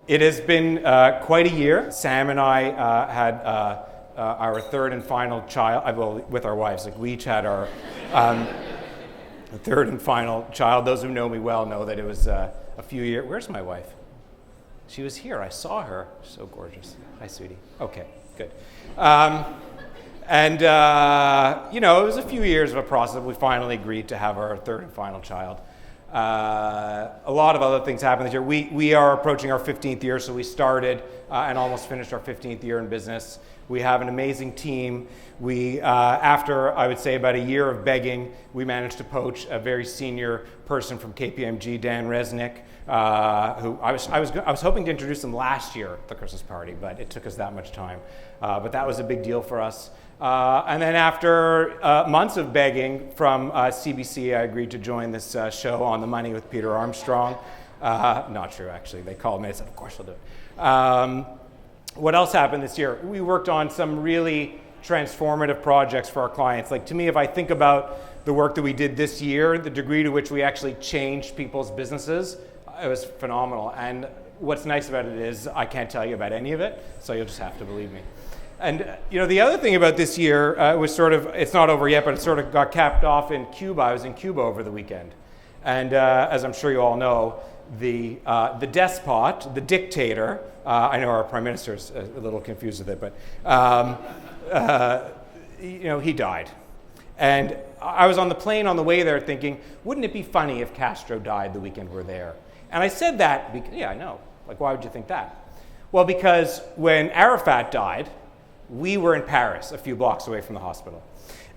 It has been quite a year. Sam and I had our third and final child, well, with our wives. Like, we each had our third and final child. Those who know me well know that it was a few years. Where's my wife? She was here. I saw her. So gorgeous. Hi, sweetie. Okay, good. It was a few years of a process. We finally agreed to have our third and final child. A lot of other things happened this year. We are approaching our 15th year, so we started and almost finished our 15th year in business. We have an amazing team. We, after I would say about a year of begging, we managed to poach a very senior person from KPMG, Dan Resnick, who I was hoping to introduce him last year at the Christmas party, but it took us that much time. But that was a big deal for us. And then after months of begging from CBC, I agreed to join this show On the Money with Peter Armstrong. Not true, actually. They called me and said, of course I'll do it. What else happened this year? We worked on some really transformative projects for our clients. Like, to me, if I think about the work that we did this year, the degree to which we actually changed people's businesses, it was phenomenal. And what's nice about it is I can't tell you about any of it, so you'll just have to believe me. And the other thing about this year was it's not over yet, but it sort of got capped off in Cuba. I was in Cuba over the weekend. And as I'm sure you all know, the despot, the dictator, I know our prime minister's a little confused with it, but he died. And I was on the plane on the way there thinking, wouldn't it be funny if Castro died the weekend we're there? And I said that because, yeah, I know. Like, why would you think that? Well, because when Arafat died, we were in Paris, a few blocks away from the hospital.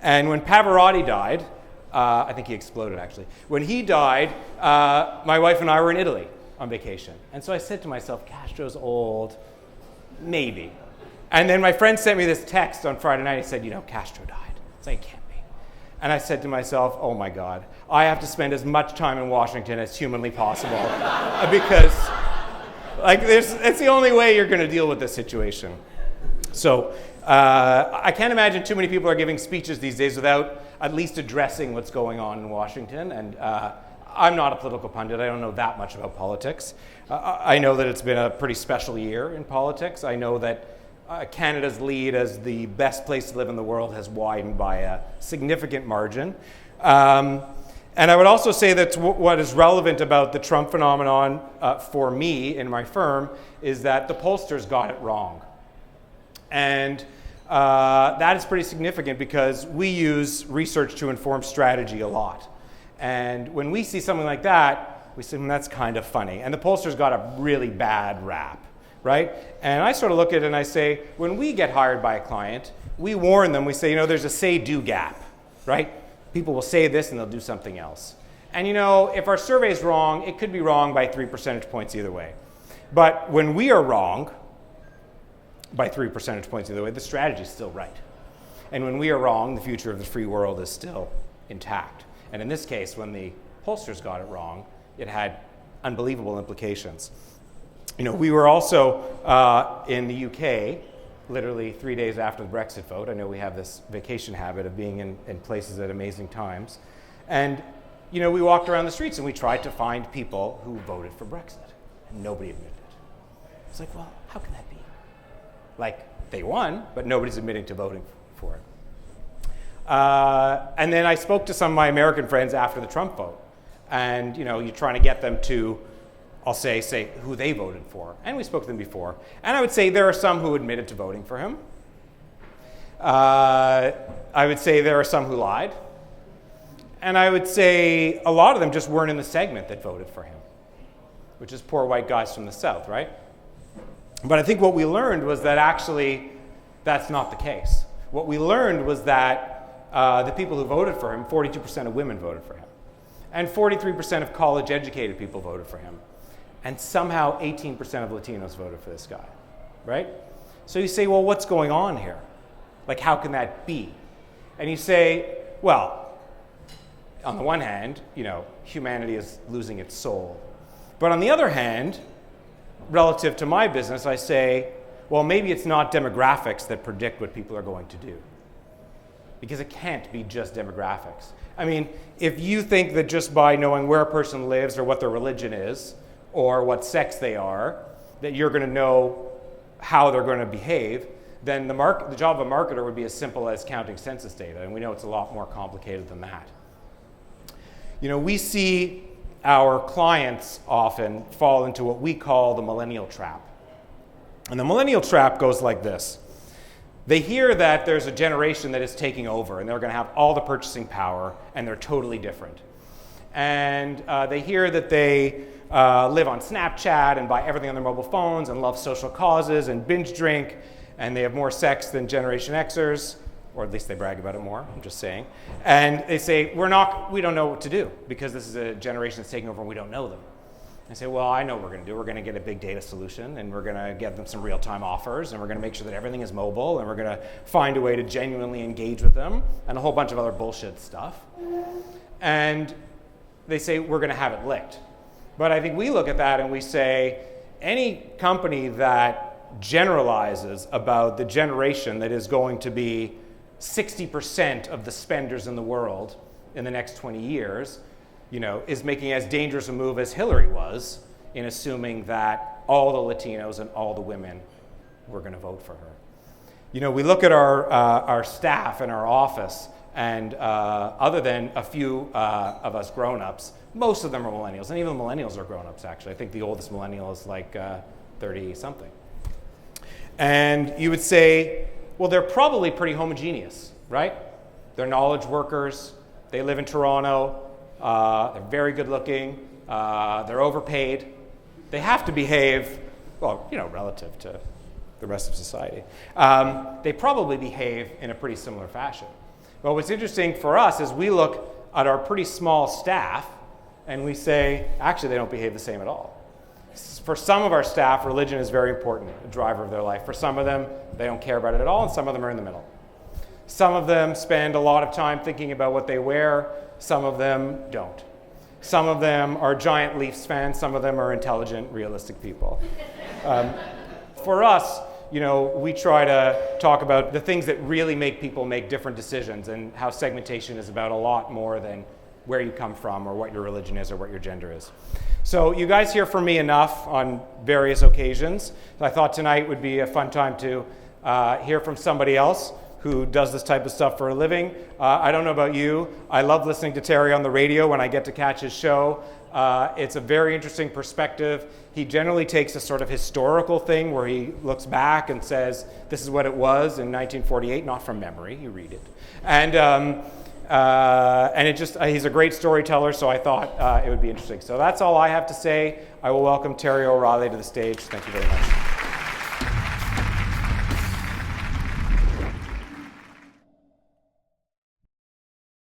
And when Pavarotti died, I think he exploded actually. When he died, my wife and I were in Italy on vacation. And so I said to myself, Castro's old, maybe. And then my friend sent me this text on Friday night. He said, Castro died. It's like, it can't be. And I said to myself, oh my God, I have to spend as much time in Washington as humanly possible because it's the only way you're going to deal with this situation. So I can't imagine too many people are giving speeches these days without at least addressing what's going on in Washington. And I'm not a political pundit. I don't know that much about politics. I know that it's been a pretty special year in politics. I know that Canada's lead as the best place to live in the world has widened by a significant margin. And I would also say that what is relevant about the Trump phenomenon for me in my firm is that the pollsters got it wrong. And that is pretty significant because we use research to inform strategy a lot. And when we see something like that, we say, that's kind of funny. And the pollsters got a really bad rap, right? And I sort of look at it and I say, when we get hired by a client, we warn them, we say, there's a say-do gap, right? People will say this and they'll do something else. And if our survey is wrong, it could be wrong by 3 percentage points either way. But when we are wrong, by 3 percentage points either way, the strategy is still right. And when we are wrong, the future of the free world is still intact. And in this case, when the pollsters got it wrong, it had unbelievable implications. We were also in the UK, literally 3 days after the Brexit vote. I know we have this vacation habit of being in places at amazing times. And, we walked around the streets and we tried to find people who voted for Brexit. And nobody admitted it. It's like, well, how can that be? Like, they won, but nobody's admitting to voting for it. And then I spoke to some of my American friends after the Trump vote. And, you're trying to get them to, I'll say who they voted for. And we spoke to them before. And I would say there are some who admitted to voting for him. I would say there are some who lied. And I would say a lot of them just weren't in the segment that voted for him, which is poor white guys from the South, right? But I think what we learned was that actually that's not the case. What we learned was that the people who voted for him, 42% of women voted for him. And 43% of college-educated people voted for him. And somehow 18% of Latinos voted for this guy, right? So you say, well, what's going on here? Like, how can that be? And you say, well, on the one hand, humanity is losing its soul. But on the other hand, relative to my business, I say, well, maybe it's not demographics that predict what people are going to do. Because it can't be just demographics. I mean, if you think that just by knowing where a person lives or what their religion is, or what sex they are, that you're going to know how they're going to behave, then the job of a marketer would be as simple as counting census data, and we know it's a lot more complicated than that. We see our clients often fall into what we call the millennial trap. And the millennial trap goes like this. They hear that there's a generation that is taking over, and they're going to have all the purchasing power, and they're totally different. And they hear that they live on Snapchat and buy everything on their mobile phones and love social causes and binge drink, and they have more sex than Generation Xers, or at least they brag about it more, I'm just saying. And they say, we don't know what to do because this is a generation that's taking over and we don't know them. I say, well, I know what we're going to do. We're going to get a big data solution, and we're going to give them some real-time offers, and we're going to make sure that everything is mobile, and we're going to find a way to genuinely engage with them, and a whole bunch of other bullshit stuff. And they say, we're going to have it licked. But I think we look at that and we say, any company that generalizes about the generation that is going to be 60% of the spenders in the world in the next 20 years, is making as dangerous a move as Hillary was in assuming that all the Latinos and all the women were going to vote for her. We look at our staff in our office, and other than a few of us grown-ups, most of them are millennials, and even millennials are grown-ups, actually. I think the oldest millennial is like 30-something. And you would say, well, they're probably pretty homogeneous, right? They're knowledge workers, they live in Toronto, they're very good looking, they're overpaid. They have to behave, well, relative to the rest of society. They probably behave in a pretty similar fashion. But what's interesting for us is we look at our pretty small staff and we say, actually, they don't behave the same at all. For some of our staff, religion is very important, a driver of their life. For some of them, they don't care about it at all, and some of them are in the middle. Some of them spend a lot of time thinking about what they wear. Some of them don't. Some of them are giant Leafs fans. Some of them are intelligent, realistic people. For us, we try to talk about the things that really make people make different decisions, and how segmentation is about a lot more than where you come from or what your religion is or what your gender is. So you guys hear from me enough on various occasions. So I thought tonight would be a fun time to hear from somebody else who does this type of stuff for a living. I don't know about you. I love listening to Terry on the radio when I get to catch his show. It's a very interesting perspective. He generally takes a sort of historical thing where he looks back and says, this is what it was in 1948, not from memory, you read it. And he's a great storyteller, so I thought it would be interesting. So that's all I have to say. I will welcome Terry O'Reilly to the stage. Thank you very much.